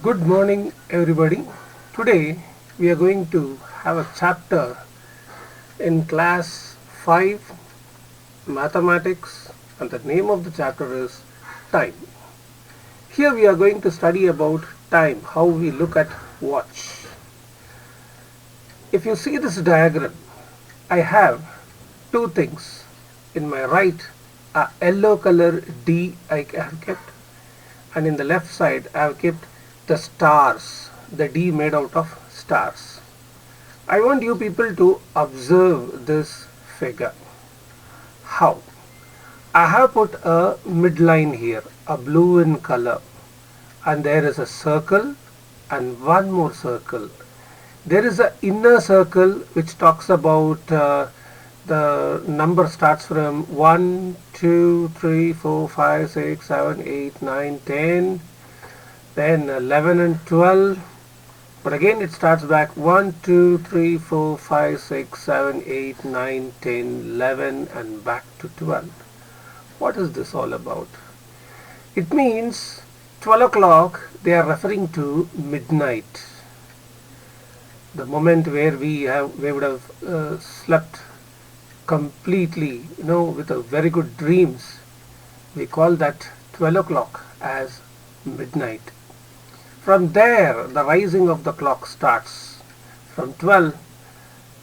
Good morning, everybody. Today we are going to have a chapter in class 5 mathematics, and the name of the chapter is time. Here we are going to study about time, how we look at watch. If you see this diagram, I have two things. In my right, a yellow color D I have kept, and in the left side I have kept the stars, the D made out of stars. I want you people to observe this figure. How? I have put a midline here, a blue in color, and there is a circle and one more circle. There is an inner circle which talks about the number starts from 1, 2, 3, 4, 5, 6, 7, 8, 9, 10, then 11 and 12. But again it starts back 1, 2, 3, 4, 5, 6, 7, 8, 9, 10, 11 and back to 12. What is this all about? It means 12 o'clock, they are referring to midnight. The moment where we would have slept completely, with a very good dreams. We call that 12 o'clock as midnight. From there, the rising of the clock starts. From 12,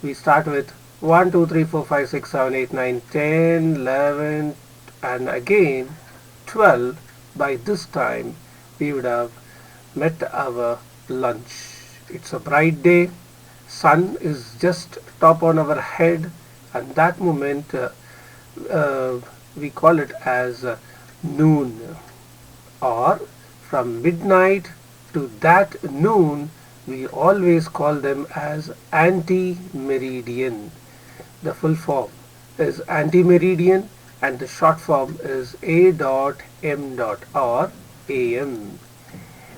we start with 1, 2, 3, 4, 5, 6, 7, 8, 9, 10, 11, and again 12. By this time, we would have met our lunch. It's a bright day. Sun is just top on our head, and that moment we call it as noon. Or from midnight to that noon, we always call them as anti-meridian. The full form is anti-meridian and the short form is A.M. or AM.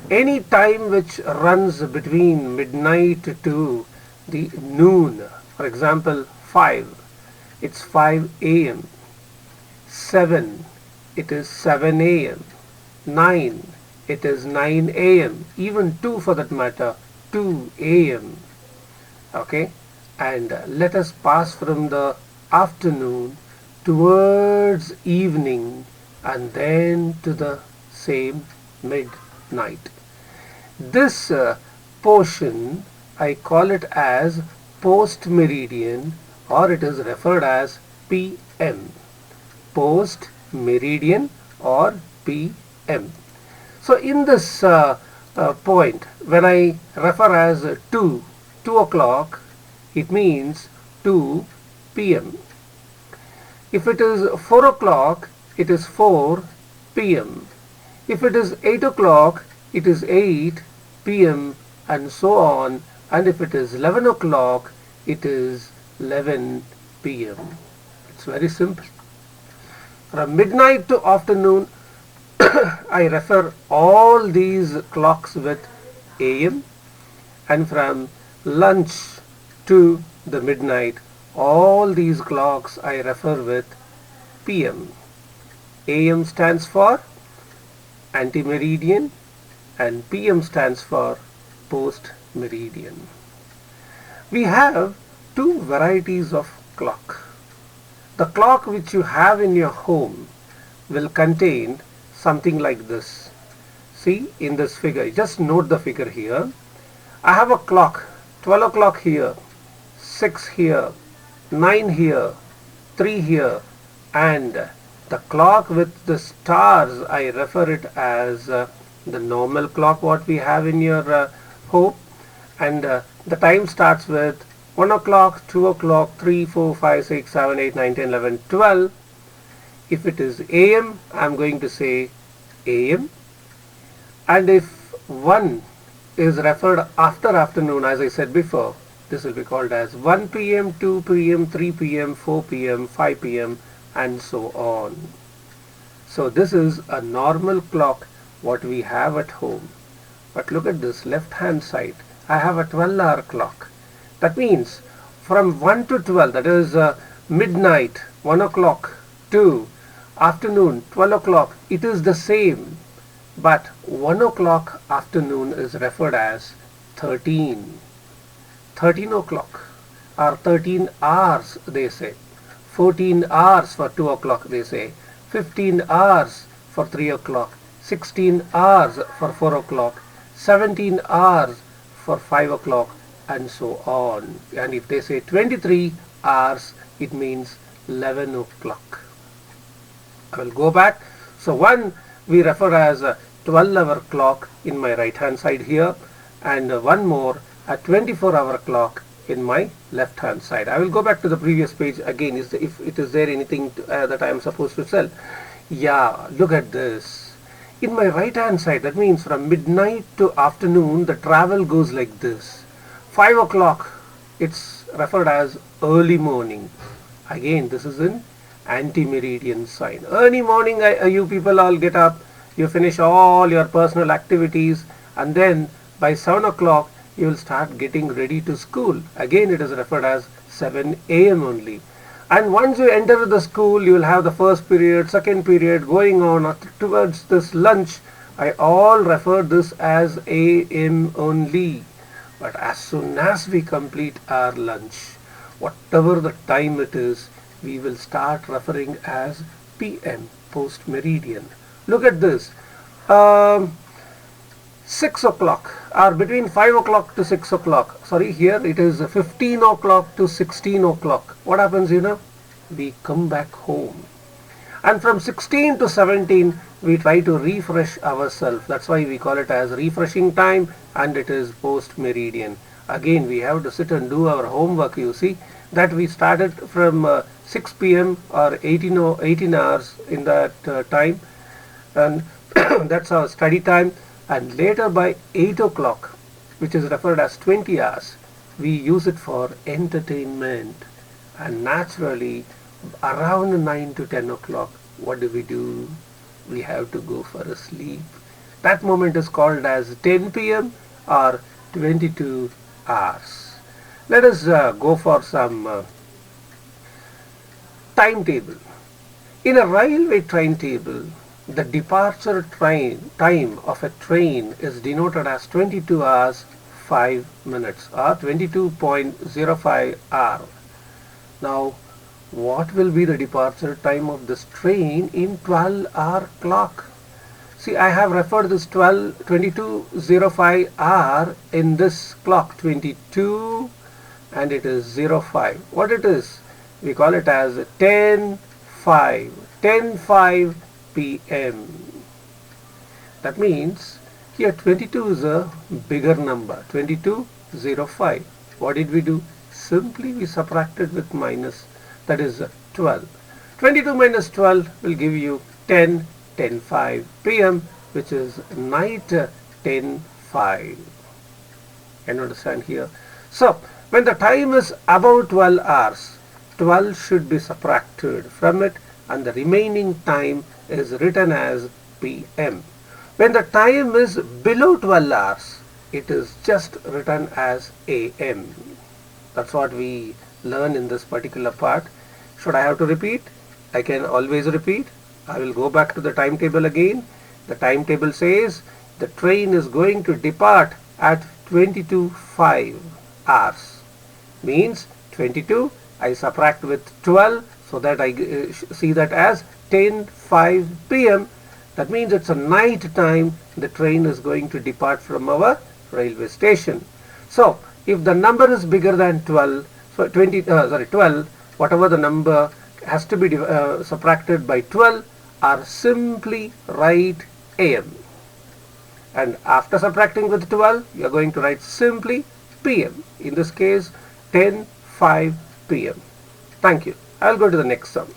Any time which runs between midnight to the noon, for example 5, it's 5 a.m. 7, it is 7 a.m. 9, it is 9 a.m. Even 2 for that matter, 2 a.m. Okay, and let us pass from the afternoon towards evening and then to the same midnight. This portion I call it as post meridian, or it is referred as PM. Post meridian or PM. So in this point, when I refer as 2 o'clock, it means 2 p.m. If it is 4 o'clock, it is 4 p.m. If it is 8 o'clock, it is 8 p.m. and so on. And if it is 11 o'clock, it is 11 p.m. It's very simple. From midnight to afternoon, I refer all these clocks with AM, and from lunch to the midnight, all these clocks I refer with PM. AM stands for anti-meridian and PM stands for post-meridian. We have two varieties of clock. The clock which you have in your home will contain something like this. See in this figure, just note the figure here. I have a clock, 12 o'clock here, 6 here, 9 here, 3 here, and the clock with the stars, I refer it as the normal clock what we have in your home, and the time starts with 1 o'clock, 2 o'clock, 3, 4, 5, 6, 7, 8, 9, 10, 11, 12. If it is AM, I am going to say AM, and if 1 is referred after afternoon, as I said before, this will be called as 1 p.m., 2 p.m., 3 p.m., 4 p.m., 5 p.m. and so on. So this is a normal clock what we have at home. But look at this left hand side. I have a 12-hour clock. That means from 1 to 12, that is midnight, 1 o'clock to afternoon, 12 o'clock, it is the same. but 1 o'clock afternoon is referred as 13. 13 o'clock or 13 hours they say. 14 hours for 2 o'clock they say. 15 hours for 3 o'clock. 16 hours for 4 o'clock. 17 hours for 5 o'clock, and so on. And if they say 23 hours, it means 11 o'clock. I will go back. So one we refer as a 12-hour clock in my right hand side here, and one more a 24-hour clock in my left hand side. I will go back to the previous page again. If it is there anything that I am supposed to sell. Yeah, look at this. In my right hand side, that means from midnight to afternoon, the travel goes like this. 5 o'clock, it's referred as early morning. Again, this is in anti-meridian sign. Early morning, you people all get up, you finish all your personal activities, and then by 7 o'clock, you will start getting ready to school. Again, it is referred as 7 a.m. only. And once you enter the school, you will have the first period, second period going on towards this lunch. I all refer this as AM only. But as soon as we complete our lunch, whatever the time it is, we will start referring as PM, post meridian. Look at this. 6 o'clock or between 5 o'clock to 6 o'clock. Sorry, here it is 15 o'clock to 16 o'clock. What happens, we come back home. And from 16 to 17, we try to refresh ourselves. That's why we call it as refreshing time, and it is post meridian. Again, we have to sit and do our homework. You see that we started from 6 p.m. or 18 hours in that time, and that's our study time. And later by 8 o'clock, which is referred as 20 hours, we use it for entertainment. And naturally, around 9 to 10 o'clock, what do? We have to go for a sleep. That moment is called as 10 p.m. or 22 hours. Let us go for some timetable. In a railway timetable, the departure time of a train is denoted as 22 hours 5 minutes or 22.05 hour. Now, what will be the departure time of this train in 12-hour clock? See, I have referred this 22.05 hour in this clock, 22, and it is 05. What it is? We call it as 10:05 p.m. That means here 22 is a bigger number, 22.05. What did we do? Simply we subtracted with minus, that is 12. 22 minus 12 will give you 10:05 p.m., which is night 10:05. Can you understand here? So, when the time is above 12 hours, 12 should be subtracted from it, and the remaining time is written as PM. When the time is below 12 hours, it is just written as AM. That's what we learn in this particular part. Should I have to repeat? I can always repeat. I will go back to the timetable again. The timetable says the train is going to depart at 22:05 hours. Means 22, I subtract with 12, so that I see that as 10:05 p.m. That means it's a night time. The train is going to depart from our railway station. So if the number is bigger than 12, so 12, whatever the number has to be subtracted by 12, or simply write AM. And after subtracting with 12, you are going to write simply PM. In this case, 10:05 p.m. Thank you. I will go to the next sum.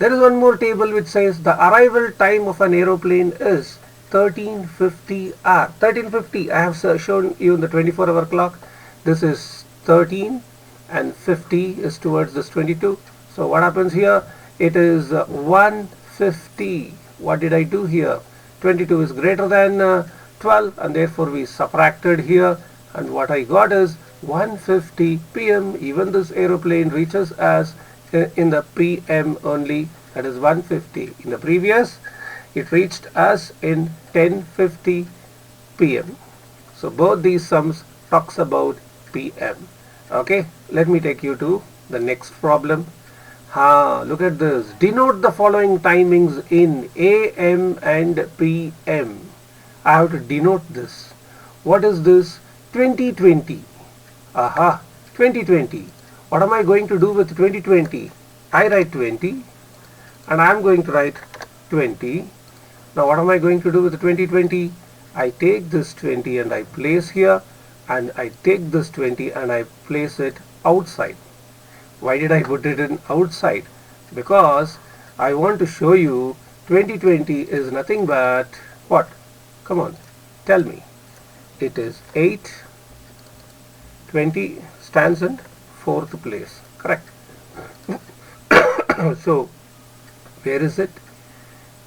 There is one more table which says the arrival time of an aeroplane is 13:50 hour. 13:50. I have shown you in the 24-hour clock. This is 13 and 50 is towards this 22. So what happens here? It is 1:50. What did I do here? 22 is greater than 12, and therefore we subtracted here, and what I got is 1:50 p.m. Even this aeroplane reaches as in the PM only, that is 1:50. In the previous, it reached us in 10:50 p.m. So both these sums talks about p.m. Okay, let me take you to the next problem. Look at this. Denote the following timings in AM and PM. I have to denote this. What is this? 2020. 2020. What am I going to do with 2020? I write 20 and I am going to write 20. Now what am I going to do with 2020? I take this 20 and I place here, and I take this 20 and I place it outside. Why did I put it in outside? Because I want to show you 2020 is nothing but what? Come on, tell me. It is 8. 20 stands in 4th place. Correct. So where is it?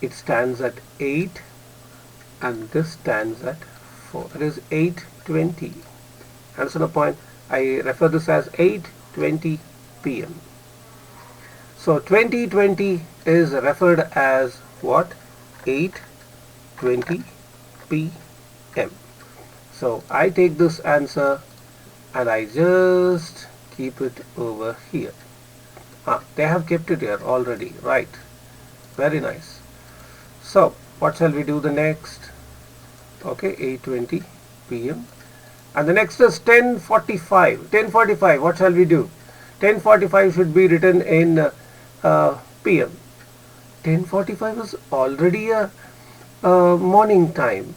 It stands at 8 and this stands at 4. That is 8:20. Understand the point? I refer this as 8:20 p.m. So 2020 is referred as what? 8:20 p.m. So I take this answer and I just keep it over here. They have kept it here already, right? Very nice. So what shall we do the next? Okay, 8:20 p.m. and the next is 10:45. 10:45, what shall we do? 10:45 should be written in p.m. 10:45 is already a morning time.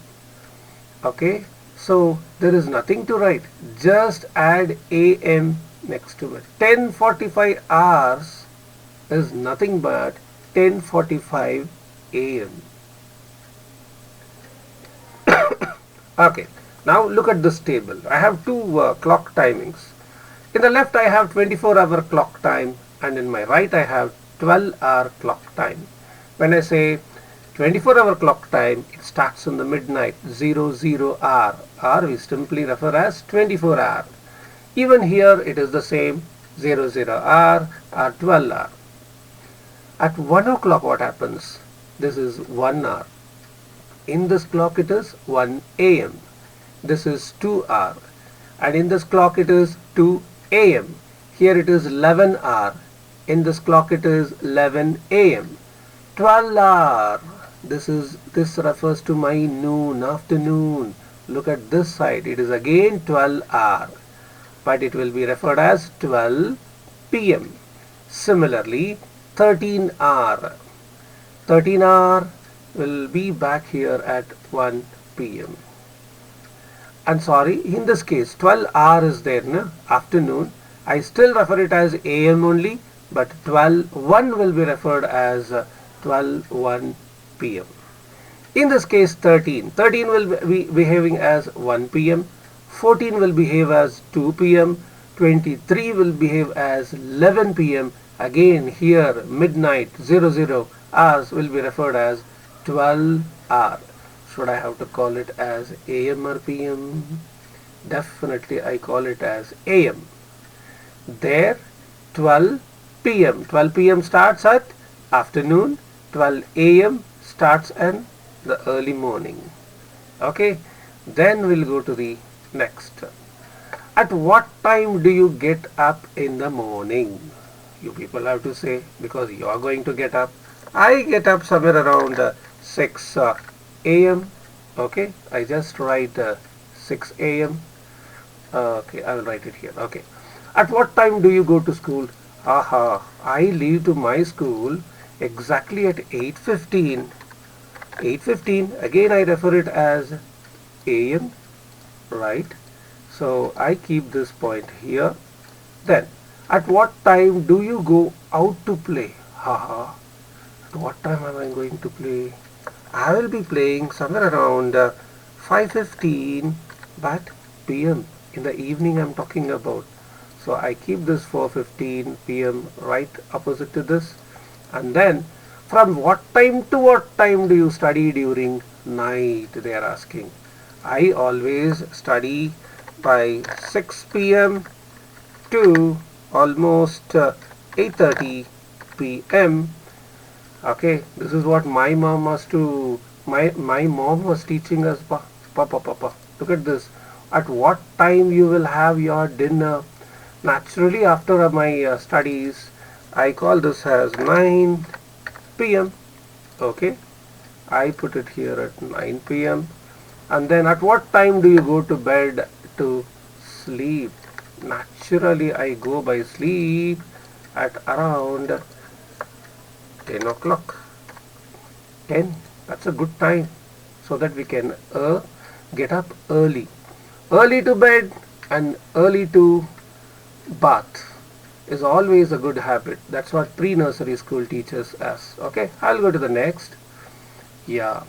Okay, so there is nothing to write. Just add AM next to it. 10:45 hours is nothing but 10:45 AM. Okay, now look at this table. I have two clock timings. In the left I have 24-hour clock time, and in my right I have 12-hour clock time. When I say 24-hour clock time, it starts in the midnight, 00 hour, or we simply refer as 24 hour. Even here it is the same, 00 hour or 12 hour. At 1 o'clock what happens? This is 1 hour. In this clock it is 1 AM. This is 2 hour. And in this clock it is 2 AM. Here it is 11 hour. In this clock it is 11 AM. 12 hour. This refers to my noon, afternoon. Look at this side. It is again 12 hour. But it will be referred as 12 PM. Similarly, 13 hour. 13 hour will be back here at 1 PM. And sorry, in this case 12 hour is there, no? Afternoon. I still refer it as AM only, but 12:1 will be referred as 12:1 PM. In this case 13 will be behaving as 1 PM, 14 will behave as 2 PM, 23 will behave as 11 PM. Again here midnight 00 hours will be referred as 12 hour. Should I have to call it as AM or PM? Definitely I call it as AM. There 12 PM. 12 PM starts at afternoon. 12 AM starts in the early morning. Okay, then we'll go to the next. At what time do you get up in the morning? You people have to say, because you are going to get up. I get up somewhere around 6 AM. Okay, I just write 6 AM. Okay, I will write it here. Okay. At what time do you go to school? I leave to my school exactly at 8:15. 8:15, again I refer it as AM, right? So I keep this point here. Then, at what time do you go out to play? At what time am I going to play? I will be playing somewhere around 5:15 but PM. In the evening I'm talking about. So I keep this 4:15 PM right opposite to this. And then from what time to what time do you study during night? They are asking. I always study by 6 PM to almost 8:30 PM. Okay, this is what my mom was to my mom was teaching us. Papa. Look at this. At what time you will have your dinner? Naturally, after my studies, I call this as 9 p.m. Okay, I put it here at 9 p.m. And then at what time do you go to bed to sleep? Naturally, I go by sleep at around 10 o'clock. 10, that's a good time, so that we can get up early. Early to bed and early to bath is always a good habit. That's what pre-nursery school teaches us. Okay, I'll go to the next. Yeah.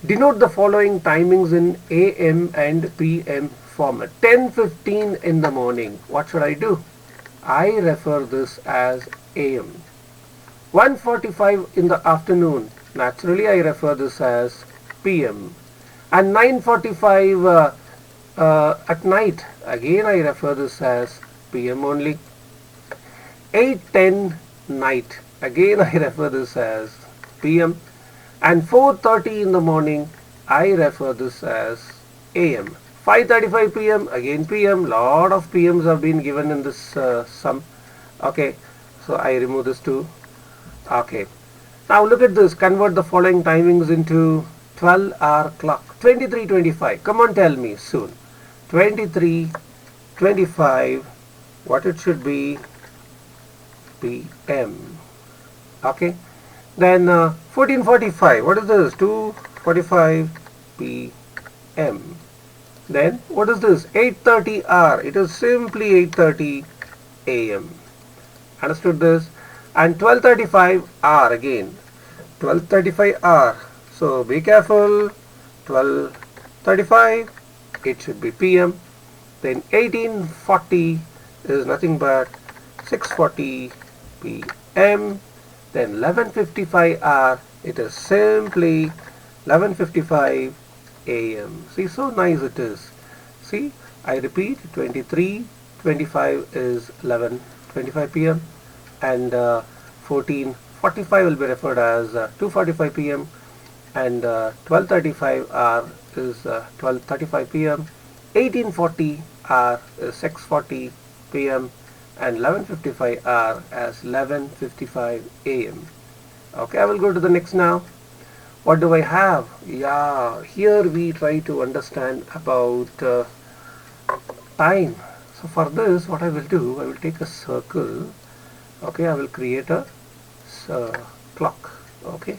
Denote the following timings in AM and PM format. 10:15 in the morning. What should I do? I refer this as AM. 1:45 in the afternoon. Naturally, I refer this as PM. And 9:45 at night. Again, I refer this as PM only. 8:10 night. Again, I refer this as PM. And 4:30 in the morning, I refer this as AM. 5:35 p.m. again PM. Lot of PMs have been given in this sum. Okay, so I remove this too. Okay, now look at this. Convert the following timings into 12-hour clock. 23:25. Come on, tell me soon. 23:25. What it should be? PM. Okay. Then 14:45. What is this? 2:45 p.m. Then what is this? 8:30 hour. It is simply 8:30 a.m. Understood this? And 12:35 hour again. 12:35 hour. So be careful. 12:35. It should be p.m. Then 18:40 is nothing but 6:40 p.m. Then 11:55 hour, it is simply 11:55 a.m. See, so nice it is. See, I repeat, 23:25 is 11:25 p.m. and 14:45 will be referred as 2:45 p.m. and 12:35 hour is 12:35 p.m. 18:40 hour is 6:40 p.m. and 11:55 hour as 11:55 a.m. Okay, I will go to the next now. What do I have? Yeah, here we try to understand about time. So for this, what I will do, I will take a circle. Okay, I will create a clock. Okay,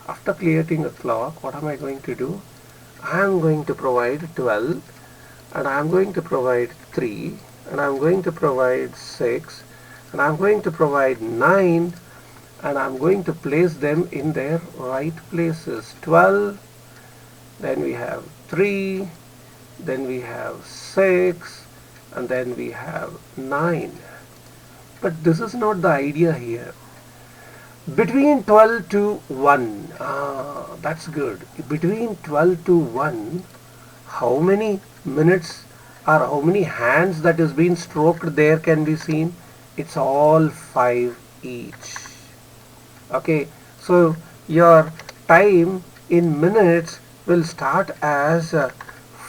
after creating a clock, what am I going to do? I am going to provide 12 and I am going to provide 3 and I'm going to provide 6 and I'm going to provide 9 and I'm going to place them in their right places. 12, then we have 3, then we have 6 and then we have 9. But this is not the idea here. Between 12 to 1, that's good. Between 12 to 1, how many minutes or how many hands that is being stroked there can be seen? It's all 5 each. Okay, so your time in minutes will start as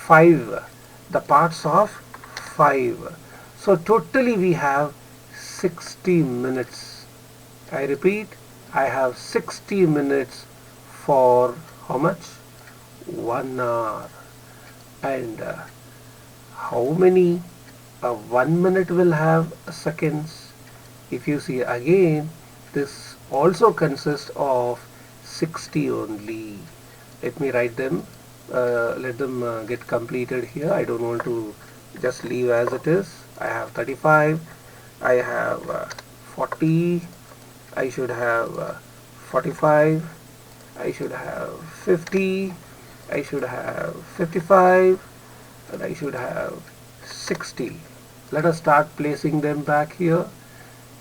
5, the parts of 5. So totally we have 60 minutes. I repeat, I have 60 minutes for how much? 1 hour. And how many 1 minute will have seconds? If you see again, this also consists of 60 only. Let me write them, let them get completed here. I don't want to just leave as it is. I have 35, I have 40, I should have 45, I should have 50, I should have 55, and I should have 60. Let us start placing them back here.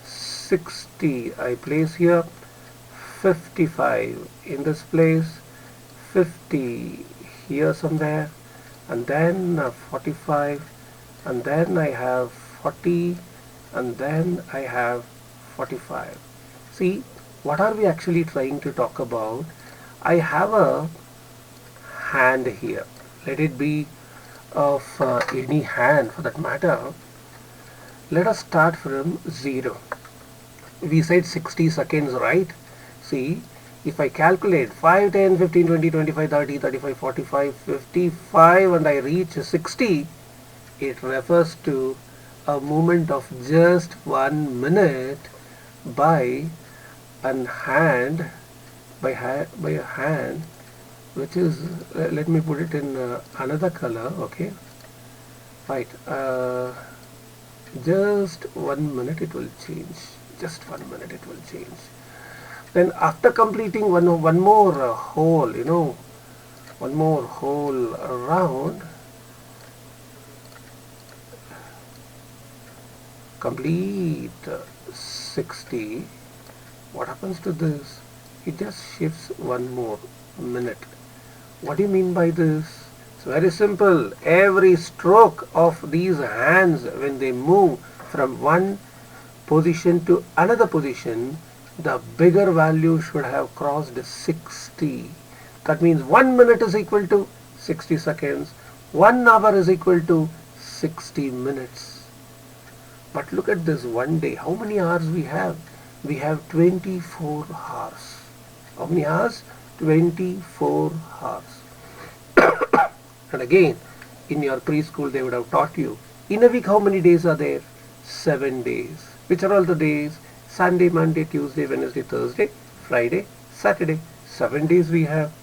60 I place here, 55 in this place, 50 here somewhere, and then 45, and then I have 40, and then I have 45. See, what are we actually trying to talk about? I have a hand here. Let it be of any hand for that matter. Let us start from 0. We said 60 seconds, right? See, if I calculate 5, 10, 15, 20, 25, 30, 35, 45, 55 and I reach 60, it refers to a movement of just 1 minute by a hand, by a hand, which is, let me put it in another color, okay? Right, just 1 minute it will change. Just 1 minute it will change. Then after completing one more hole, one more hole around, complete 60, what happens to this? It just shifts 1 more minute. What do you mean by this? It's very simple. Every stroke of these hands, when they move from one position to another position, the bigger value should have crossed 60. That means 1 minute is equal to 60 seconds. 1 hour is equal to 60 minutes. But look at this one day. How many hours we have? We have 24 hours. How many hours? 24 hours. And again, in your preschool they would have taught you, in a week how many days are there? 7 days. Which are all the days? Sunday, Monday, Tuesday, Wednesday, Thursday, Friday, Saturday. 7 days we have.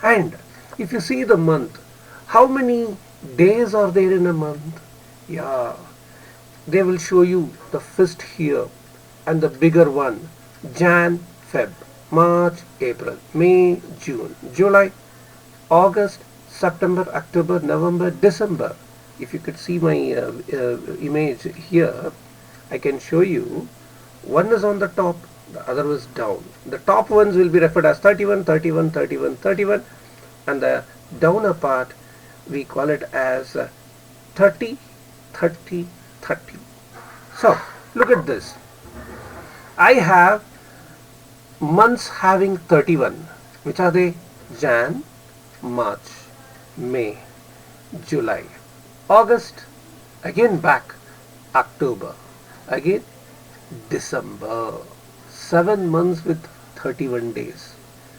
And if you see the month, how many days are there in a month? Yeah, they will show you the fist here and the bigger one. Jan, Feb, March, April, May, June, July, August, September, October, November, December. If you could see my image here, I can show you. One is on the top, the other is down. The top ones will be referred as 31, 31, 31, 31, and the downer part we call it as 30, 30, 30. So look at this. I have months having 31. Which are they? Jan, March, May, July, August, again back, October, again December. 7 months with 31 days.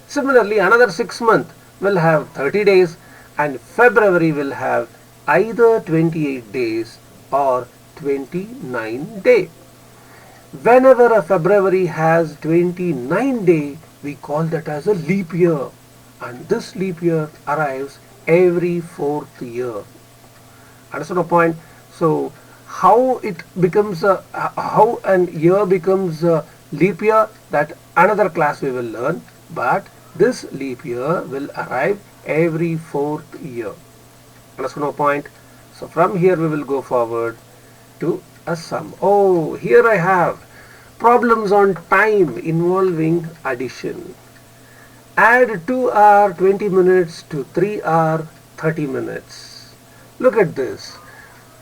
Similarly, another 6 months will have 30 days, and February will have either 28 days or 29 days. Whenever a February has 29 days, we call that as a leap year, and this leap year arrives every 4th year. Understand the point? So how it becomes how an year becomes a leap year, that another class we will learn, but this leap year will arrive every 4th year. Understand the point? So from here we will go forward to a sum. Oh, here I have problems on time involving addition. Add 2 hour 20 minutes to 3 hour 30 minutes. Look at this.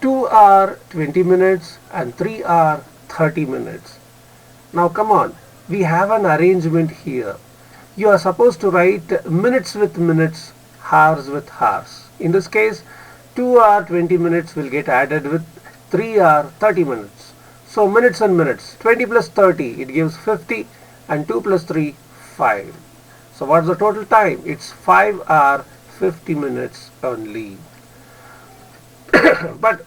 2 hour 20 minutes and 3 hour 30 minutes. Now come on, we have an arrangement here. You are supposed to write minutes with minutes, hours with hours. In this case, 2 hour 20 minutes will get added with 3 hour 30 minutes. So minutes and minutes, 20 plus 30, it gives 50, and 2 plus 3, 5. So what's the total time? It's 5 hour 50 minutes only. But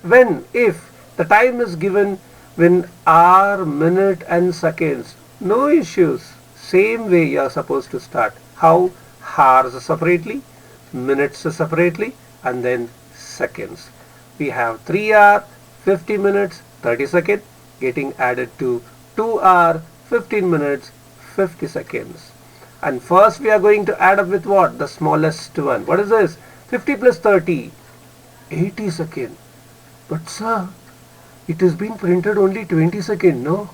if the time is given when hour, minute and seconds, no issues. Same way you are supposed to start. How? Hours separately, minutes separately, and then seconds. We have 3 hour, 50 minutes, 30 seconds getting added to 2 hour, 15 minutes, 50 seconds. And first we are going to add up with what? The smallest one. What is this? 50 plus 30, 80 seconds. But sir, it has been printed only 20 seconds, no?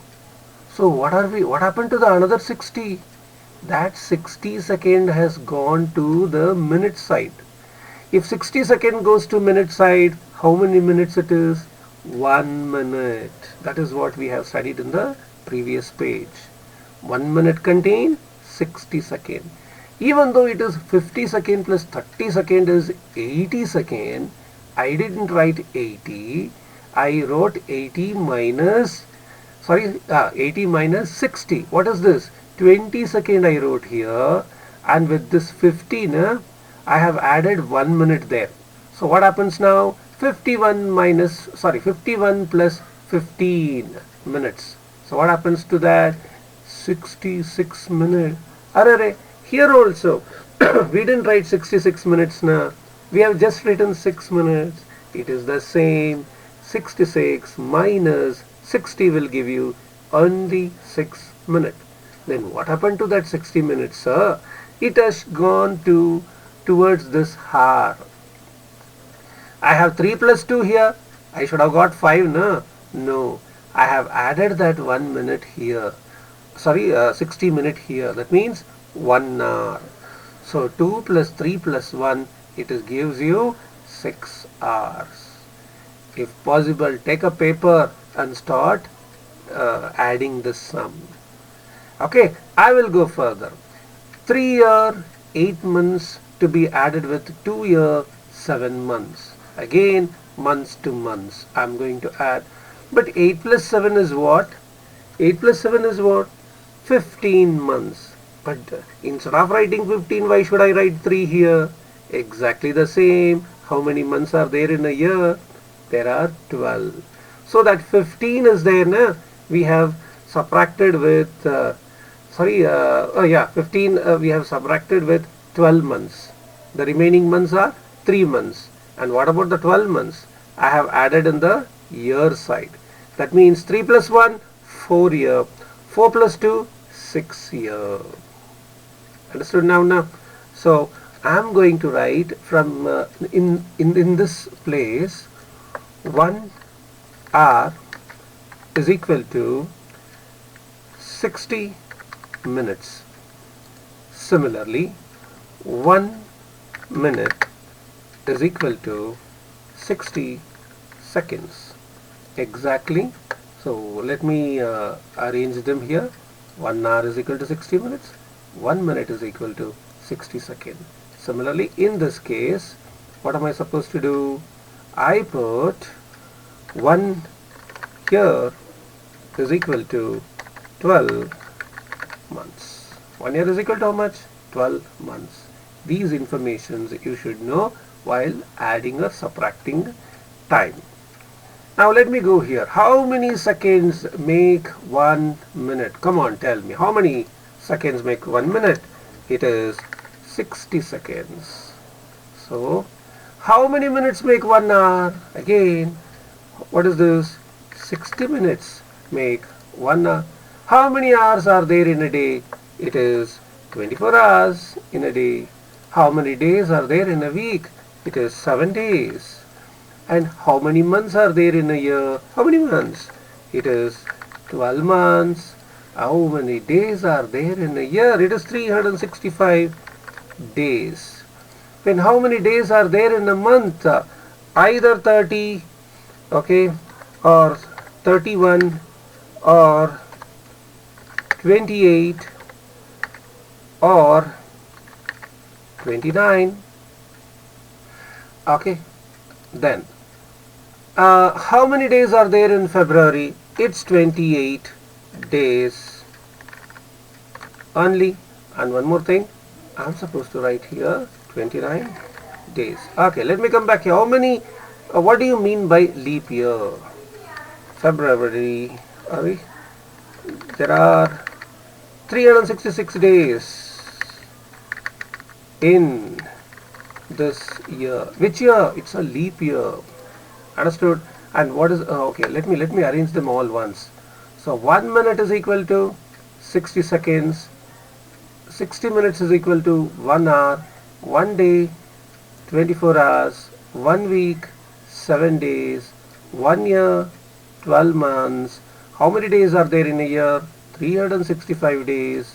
So what happened to the another 60? That 60 second has gone to the minute side. If 60 second goes to minute side, how many minutes it is? 1 minute. That is what we have studied in the previous page. 1 minute contain 60 seconds. Even though it is 50 seconds plus 30 seconds is 80 seconds, I didn't write 80. I wrote 80 minus 60. What is this? 20 seconds I wrote here, and with this 15 I have added 1 minute there. So what happens now? 51 plus 15 minutes. So what happens to that? 66 minutes. Arre, here also we didn't write 66 minutes now. We have just written 6 minutes. It is the same. 66 minus 60 will give you only 6 minutes. Then what happened to that 60 minutes, sir? It has gone towards this hour. I have 3 plus 2 here. I should have got 5, no? No. I have added that 1 minute here. 60 minute here. That means 1 hour. So 2 plus 3 plus 1, it gives you 6 hours. If possible, take a paper and start adding the sum. Okay, I will go further. 3 year, 8 months to be added with 2 year, 7 months. Again, months to months. I am going to add. But 8 plus 7 is what? 8 plus 7 is what? 15 months. But instead of writing 15, why should I write 3 here? Exactly the same. How many months are there in a year? There are 12. So that 15 is there, na? We have subtracted with 15 we have subtracted with 12 months. The remaining months are 3 months. And what about the 12 months? I have added in the year side. That means 3 plus 1, 4 year. 4 plus 2, 6 year. Understood now? So I am going to write from in this place 1 hour is equal to 60 minutes. Similarly, 1 minute is equal to 60 seconds. Exactly. So let me arrange them here. 1 hour is equal to 60 minutes. 1 minute is equal to 60 seconds. Similarly, in this case, what am I supposed to do? I put 1 year is equal to 12 months. 1 year is equal to how much? 12 months. These informations you should know while adding or subtracting time. Now let me go here. How many seconds make 1 minute? Come on, tell me. How many seconds make 1 minute? It is 60 seconds. So, how many minutes make 1 hour? Again, what is this? 60 minutes make 1 hour. How many hours are there in a day? It is 24 hours in a day. How many days are there in a week? It is 7 days. And how many months are there in a year? How many months? It is 12 months. How many days are there in a year? It is 365 days. Then how many days are there in a month? Either 30, okay, or 31, or 28, or 29. Okay, then how many days are there in February? It's 28 days only. And one more thing, I'm supposed to write here 29 days. Okay, let me come back here. How many, what do you mean by leap year? February, there are 366 days in this year. Which year? It's a leap year. Understood? And what is okay, let me arrange them all once. So 1 minute is equal to 60 seconds. 60 minutes is equal to 1 hour. 1 day, 24 hours. 1 week, 7 days. 1 year, 12 months. How many days are there in a year? 365 days.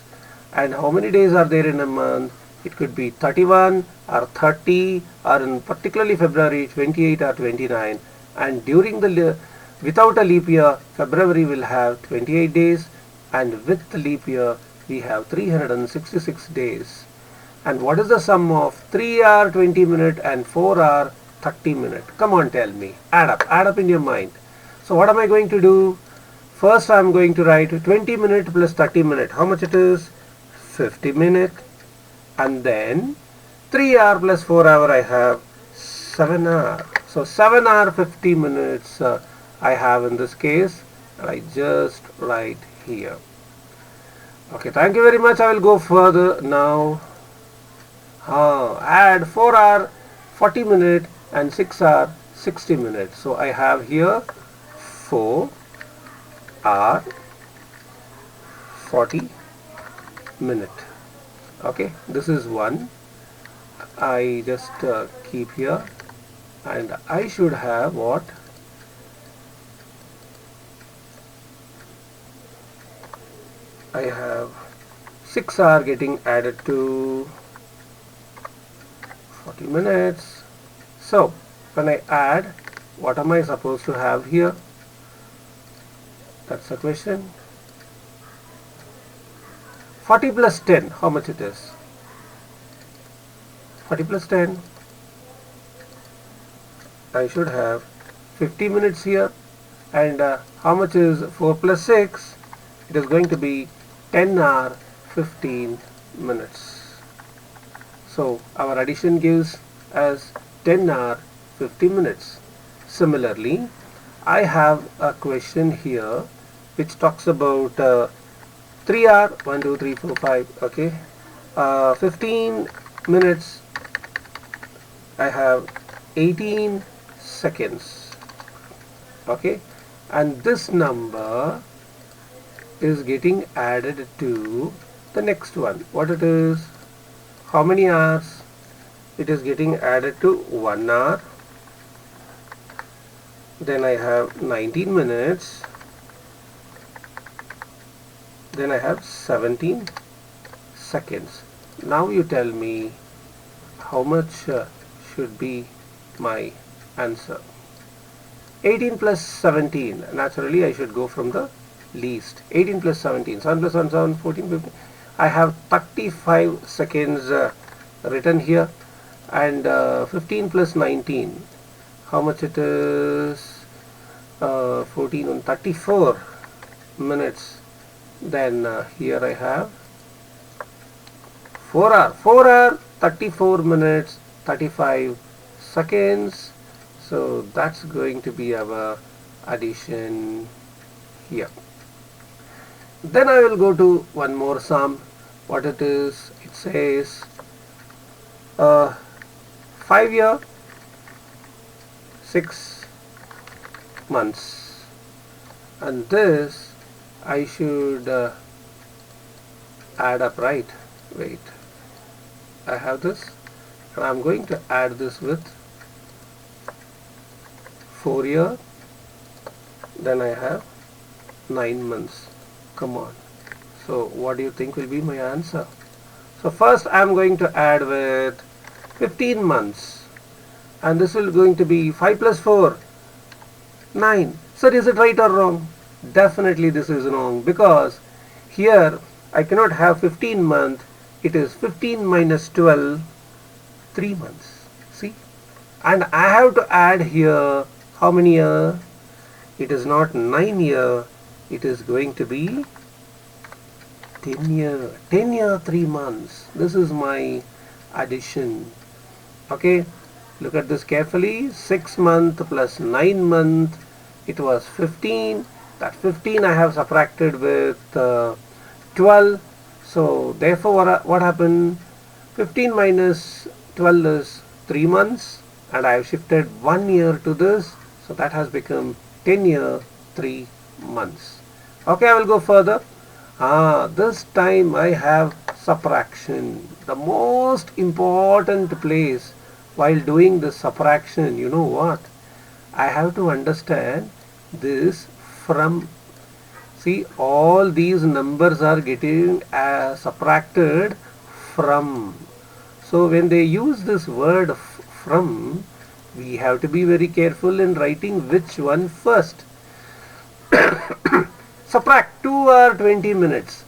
And how many days are there in a month? It could be 31 or 30, or in particularly February 28 or 29. And during the without a leap year, February will have 28 days, and with the leap year we have 366 days. And what is the sum of 3 hour 20 minute and 4 hour 30 minute? Come on, tell me. Add up in your mind. So what am I going to do? First I am going to write 20 minute plus 30 minute. How much it is? 50 minute. And then 3 hour plus 4 hour I have 7 hour. So 7 hour 50 minutes I have in this case, and I just write here. Okay, thank you very much. I will go further now. Add 4 hour 40 minute and 6 hour 60 minutes. So I have here 4 hour 40 minute. Okay, this is one. I just keep here, and I should have what? I have 6 hour getting added to 40 minutes. So when I add, what am I supposed to have here? That's the question. 40 plus 10, how much it is? 40 plus 10, I should have 50 minutes here. And how much is 4 plus 6? It is going to be 10 hour 15 minutes. So our addition gives us 10 hour 50 minutes. Similarly, I have a question here which talks about 3 hour 1 2 3 4 5. Okay, 15 minutes I have 18 seconds. Okay, and this number is getting added to the next one. What it is? How many hours? It is getting added to 1 hour. Then I have 19 minutes. Then I have 17 seconds. Now you tell me how much should be my answer. 18 plus 17. Naturally I should go from the least. 18 plus 17. 7 plus 1, 7, 14, 15. I have 35 seconds written here. And 15 plus 19. How much it is? 14 and 34 minutes. Then here I have 4 hour. 4 hour, 34 minutes, 35 seconds. So that's going to be our addition here. Then I will go to one more sum. What it is? It says 5 year 6 months, and this I should add up, right? Wait, I have this, and I'm going to add this with 4 year. Then I have 9 months. Come on. So what do you think will be my answer? So first I'm going to add with 15 months, and this will going to be 5 plus 4, 9. So is it right or wrong? Definitely this is wrong, because here I cannot have 15 months. It is 15 minus 12, 3 months. See? And I have to add here how many year? It is not 9 year. It is going to be 10 year. 10 year 3 months. This is my addition. Okay, look at this carefully. 6 month plus 9 month, it was 15. That 15 I have subtracted with 12. So therefore what happened? 15 minus 12 is 3 months, and I have shifted 1 year to this. So that has become 10 year 3 months. Okay, I will go further. This time I have subtraction. The most important place while doing the subtraction, you know what? I have to understand this from. See, all these numbers are getting subtracted from. So when they use this word from, we have to be very careful in writing which one first. Subtract 2 hour 20 minutes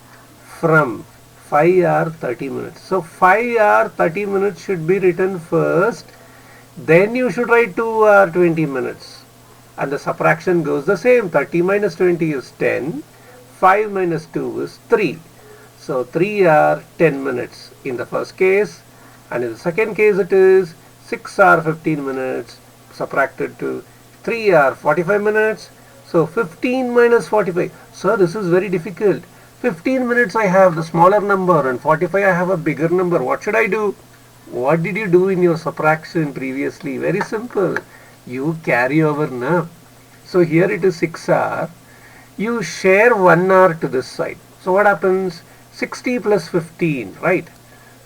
from 5 hour 30 minutes. So 5 hour 30 minutes should be written first. Then you should write 2 hour 20 minutes. And the subtraction goes the same. 30 minus 20 is 10. 5 minus 2 is 3. So 3 hour 10 minutes in the first case. And in the second case it is 6 hour 15 minutes subtracted to 3 hour 45 minutes. So 15 minus 45. Sir, this is very difficult. 15 minutes I have the smaller number and 45 I have a bigger number. What should I do? What did you do in your subtraction previously? Very simple. You carry over now. So here it is 6 hour. You share 1 hour to this side. So what happens? 60 plus 15, right?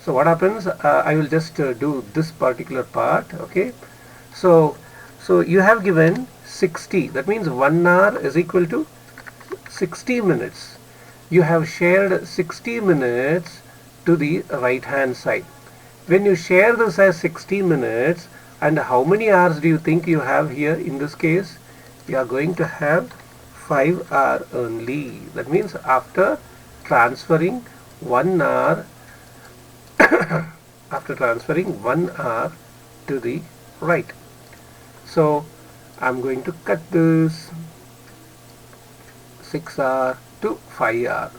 So what happens? I will just do this particular part. Okay. So you have given 60. That means 1 hour is equal to 60 minutes. You have shared 60 minutes to the right hand side. When you share this as 60 minutes, and how many hours do you think you have here in this case? You are going to have 5 hours only. That means after transferring 1 hour after transferring 1 hour to the right. So I'm going to cut this 6 hour to 5 hour.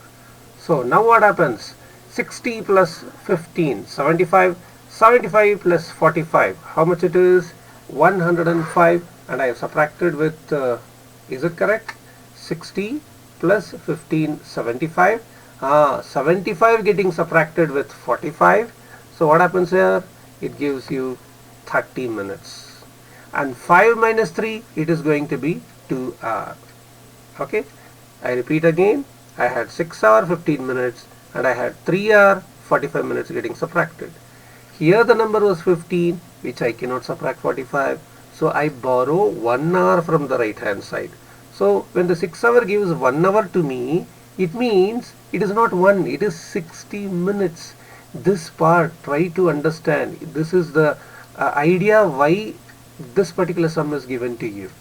So now what happens? 60 plus 15, 75. 75 plus 45, how much it is? 105, and I have subtracted with, is it correct? 60 plus 15, 75. 75 getting subtracted with 45. So what happens here? It gives you 30 minutes. And 5 minus 3, it is going to be 2 hours. Okay. I repeat again. I had 6 hour 15 minutes and I had 3 hour 45 minutes getting subtracted. Here the number was 15, which I cannot subtract 45. So I borrow 1 hour from the right hand side. So when the 6 hour gives 1 hour to me, it means it is not 1, it is 60 minutes. This part, try to understand. This is the idea why this particular sum is given to you.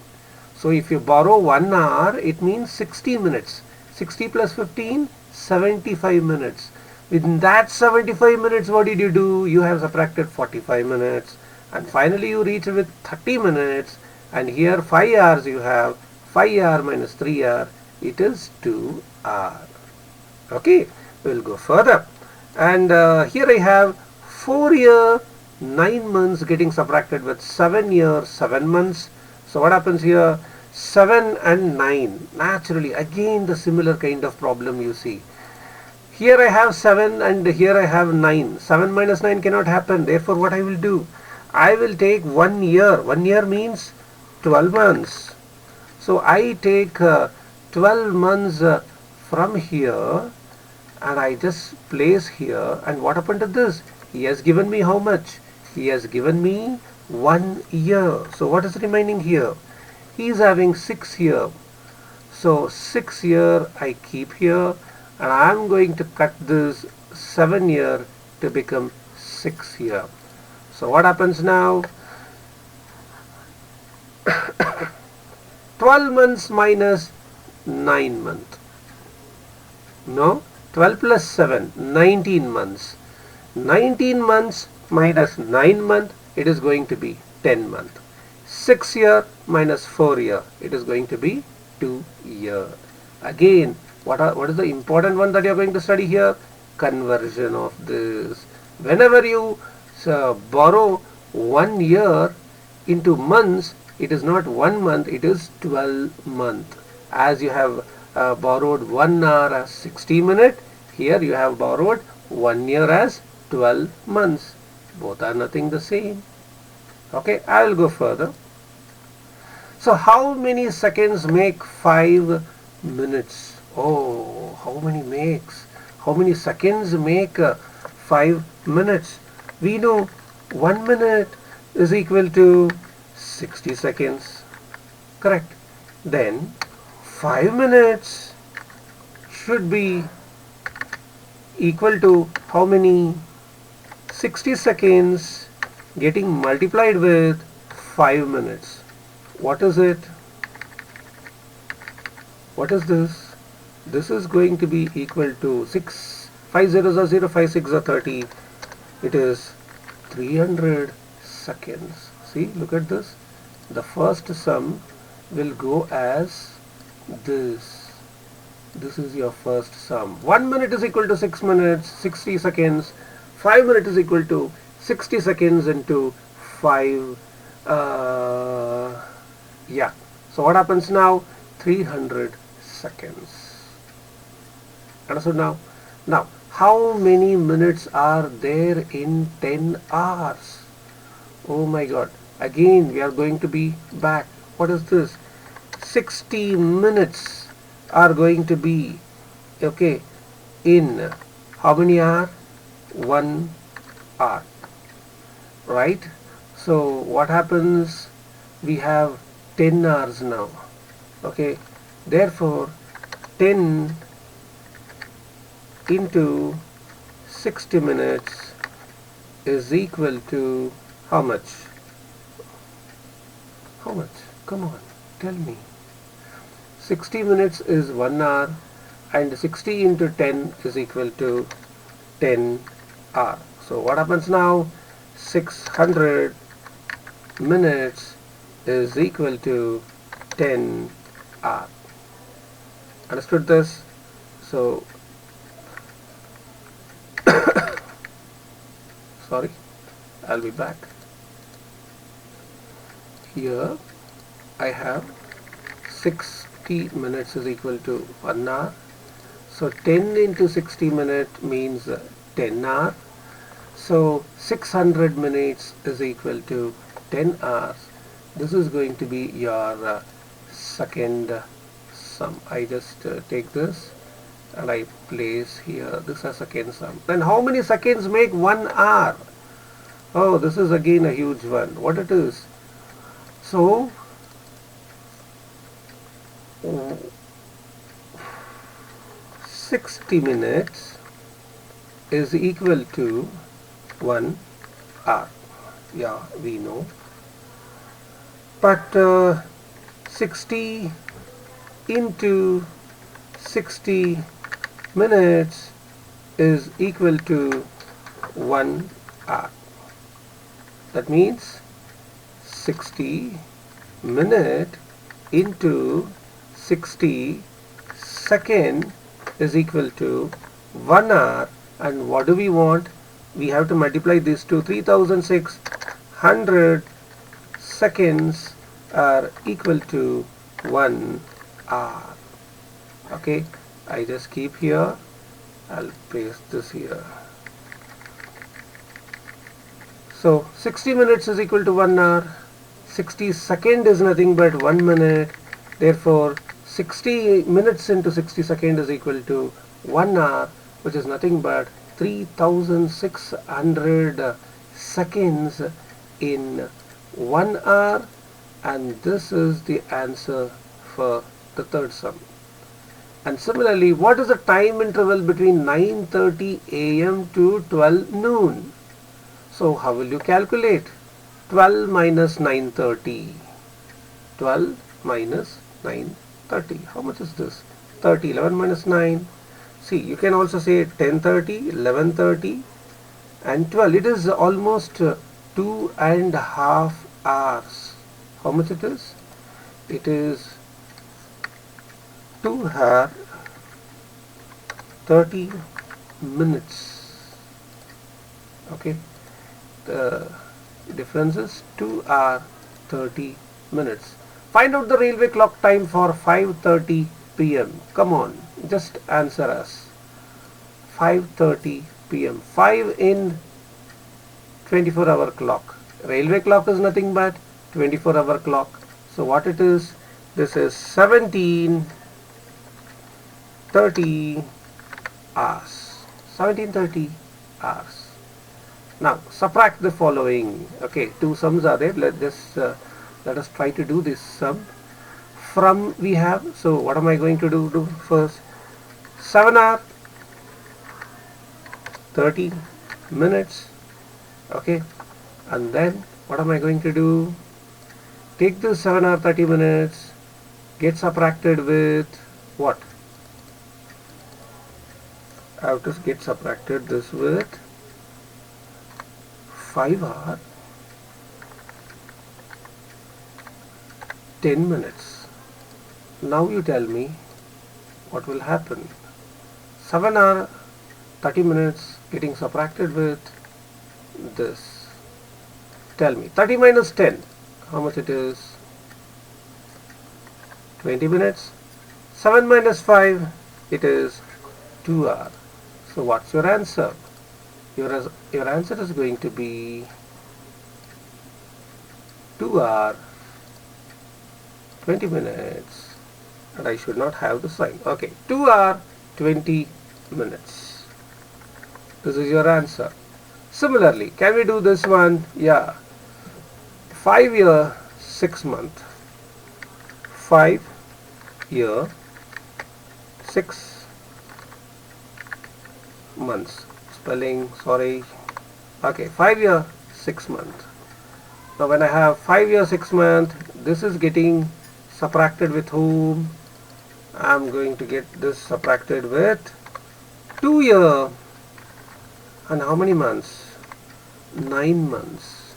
So if you borrow 1 hour, it means 60 minutes. 60 plus 15, 75 minutes. Within that 75 minutes, what did you do? You have subtracted 45 minutes. And finally you reach with 30 minutes. And here 5 hours you have. 5 hour minus 3 hour. It is 2 hour. Okay. We will go further. And here I have 4 year 9 months getting subtracted with 7 year 7 months. So what happens here? 7 and 9. Naturally, again the similar kind of problem you see. Here I have 7 and here I have 9. 7 minus 9 cannot happen. Therefore, what I will do? I will take 1 year. 1 year means 12 months. So I take 12 months from here and I just place here. And what happened to this? He has given me how much? He has given me 1 year. So what is remaining here? He is having 6 here. So 6 year I keep here. And I am going to cut this 7 year to become 6 year. So what happens now? 12 months minus 9 months. No, 12 plus 7, 19 months. 19 months minus 9 months, it is going to be 10 months. 6 year minus 4 year, it is going to be 2 year. Again, what is the important one that you are going to study here? Conversion of this. Whenever you borrow 1 year into months, it is not 1 month, it is 12 months. As you have borrowed 1 hour as 60 minutes, here you have borrowed 1 year as 12 months. Both are nothing the same. Okay, I will go further. So how many seconds make 5 minutes? Oh, how many makes? How many seconds make 5 minutes? We know 1 minute is equal to 60 seconds. Correct. Then 5 minutes should be equal to how many? 60 seconds getting multiplied with 5 minutes. What is it? What is this? this is going to be equal to 6, 5 zeros are 0, 5 6 are 30. It is 300 seconds. See, look at this. The first sum will go as this. This is your first sum. 1 minute is equal to 6 minutes, 60 seconds. 5 minutes is equal to 60 seconds into 5. Yeah. So what happens now? 300 seconds. Understood now? Now, how many minutes are there in 10 hours? Oh my God. Again, we are going to be back. What is this? 60 minutes are going to be, okay, in how many hours? 1 hour. Right? So what happens? We have 10 hours now. Okay. Therefore, 10 into 60 minutes is equal to how much? How much? Come on, tell me. 60 minutes is 1 hour and 60 into 10 is equal to 10 hours. So what happens now? 600 minutes is equal to 10 hours. Understood this? So sorry, I'll be back. Here I have 60 minutes is equal to 1 hour. So 10 into 60 minutes means 10 hours. So 600 minutes is equal to 10 hours. This is going to be your second sum. I just take this and I place here this as second sum. Then how many seconds make 1 hour? Oh, this is again a huge one. What it is? So 60 minutes is equal to 1 hour. Yeah, we know. But 60 into 60 minutes is equal to 1 hour. That means 60 minute into 60 second is equal to 1 hour. And what do we want? We have to multiply this to 3600 seconds are equal to 1 hour. Okay, I just keep here. I'll paste this here. So 60 minutes is equal to 1 hour. 60 second is nothing but 1 minute. Therefore 60 minutes into 60 second is equal to 1 hour, which is nothing but 3600 seconds in 1 hour, and this is the answer for the third sum. And similarly, what is the time interval between 9:30 a.m. to 12 noon? So how will you calculate? 12 minus 9:30. 12 minus 9:30. How much is this? 30. 11 minus 9. See, you can also say 10:30, 11:30 and 12. It is almost 2.5 hours. How much it is? It is 2 hours 30 minutes. Okay, the difference is 2 hours 30 minutes. Find out the railway clock time for 5:30 p.m. Come on, just answer us. 5:30 p.m. 5 in 24-hour clock. Railway clock is nothing but 24-hour clock. So what it is? This is 17:30 hours. 17:30 hours. Now subtract the following. Okay, two sums are there. Let us try to do this sum. From we have, so what am I going to do first? 7 hours 30 minutes. Okay, and then what am I going to do? Take this 7 hours 30 minutes, get subtracted with what? I have to get subtracted this with 5 hours 10 minutes. Now you tell me what will happen. 7 hours 30 minutes getting subtracted with this. Tell me 30 minus 10, how much it is? 20 minutes. 7 minus 5, it is 2 hours. So what's your answer? Your answer is going to be 2 hours 20 minutes, and I should not have the sign. Okay, 2 hours 20 minutes. This is your answer. Similarly, can we do this one? Yeah. 5 year 6 month. 5 year 6 months. Spelling, sorry. Okay, 5 year 6 month. Now when I have 5 year 6 month, this is getting subtracted with whom? I'm going to get this subtracted with 2 year. And how many months? 9 months.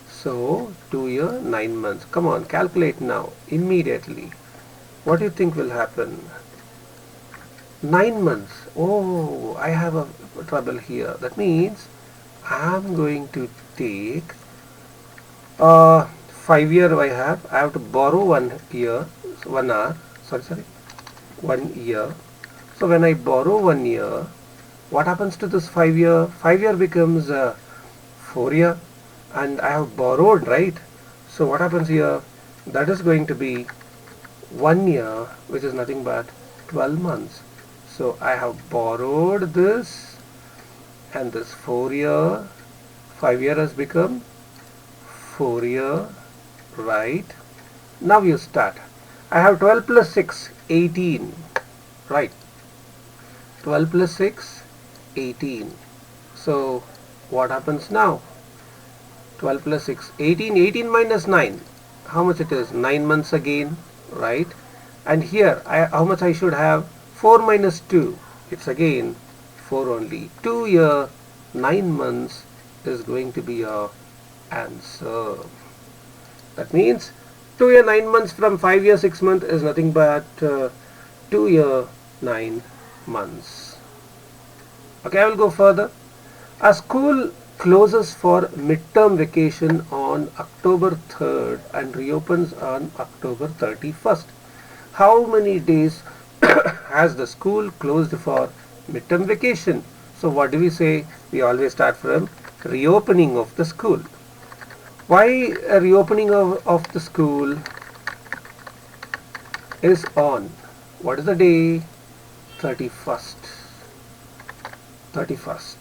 So 2 year 9 months. Come on, calculate now immediately. What do you think will happen? 9 months. Oh, I have a trouble here. That means I'm going to take 5 year I have to borrow 1 year, 1 hour, sorry, 1 year. So when I borrow 1 year, what happens to this 5 year? 5 year becomes 4 year, and I have borrowed, right? So what happens here? That is going to be 1 year, which is nothing but 12 months. So I have borrowed this, and this 4 year, 5 year has become 4 year, right? Now you start. I have 12 plus 6, 18, right? 12 plus 6, 18. So what happens now? 12 plus 6, 18, 18 minus 9. How much it is? 9 months again, right? And here, how much I should have? 4 minus 2. It's again 4 only. 2 year, 9 months is going to be your answer. That means 2 year 9 months from 5 year 6 months is nothing but 2 year 9 months. Okay, I will go further. A school closes for midterm vacation on October 3rd and reopens on October 31st. How many days has the school closed for midterm vacation? So what do we say? We always start from reopening of the school. Why a reopening of the school is on? What is the day? 31st. 31st,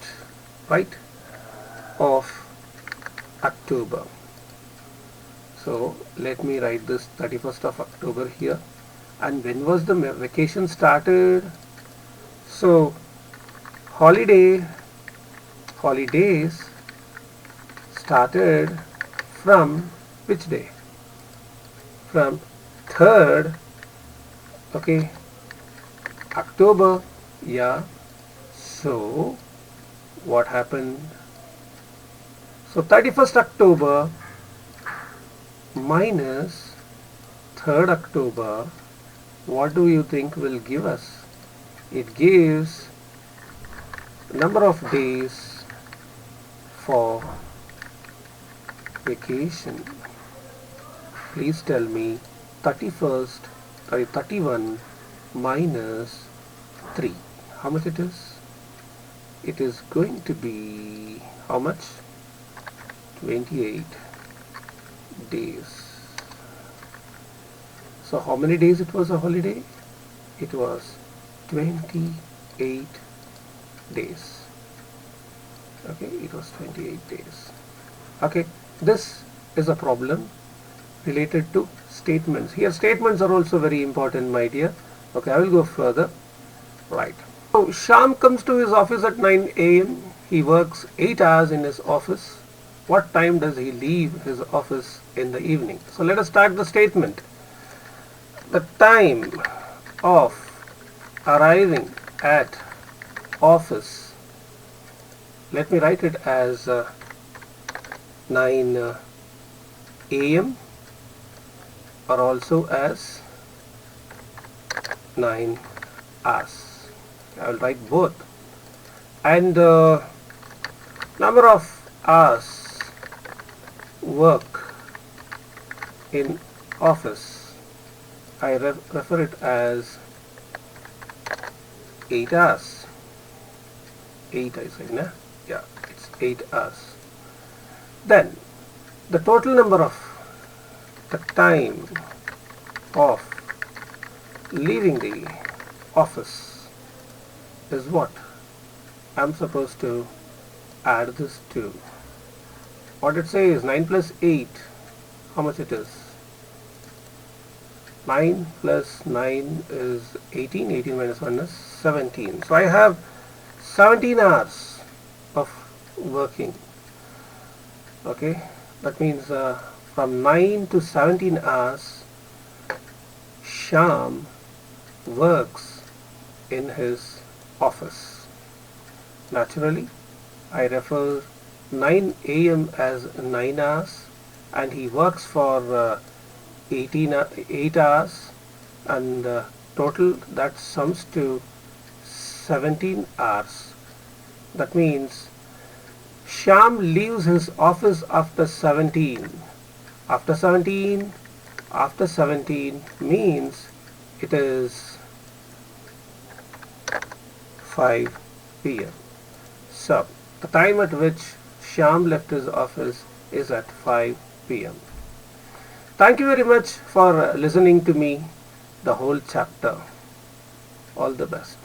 right, of October. So let me write this 31st of October here. And when was the vacation started? So holidays started from which day? From 3rd, okay, October, yeah. So what happened? So 31st October minus 3rd October, what do you think will give us? It gives number of days for vacation. Please tell me 31 minus 3. How much it is? It is going to be how much? 28 days. So how many days it was a holiday? It was 28 days. Okay, it was 28 days. Okay, this is a problem related to statements. Here statements are also very important, my dear. Okay, I will go further. Right. So Sham comes to his office at 9 a.m. He works 8 hours in his office. What time does he leave his office in the evening? So let us start the statement. The time of arriving at office, let me write it as 9 a.m. or also as 9 hours. I will write both. And number of hours work in office, I refer it as 8 hours. 8 I say, na? Yeah, it's 8 hours. Then the total number of the time of leaving the office is what? I'm supposed to add this to. What it says, 9 plus 8, how much it is? 9 plus 9 is 18, 18 minus 1 is 17. So I have 17 hours of working. Okay, that means from 9 to 17 hours Shyam works in his office. Naturally, I refer 9 a.m. as 9 hours, and he works for 8 hours, and total that sums to 17 hours. That means Shyam leaves his office after 17. After 17 means it is 5 p.m. So the time at which Shyam left his office is at 5 p.m. Thank you very much for listening to me the whole chapter. All the best.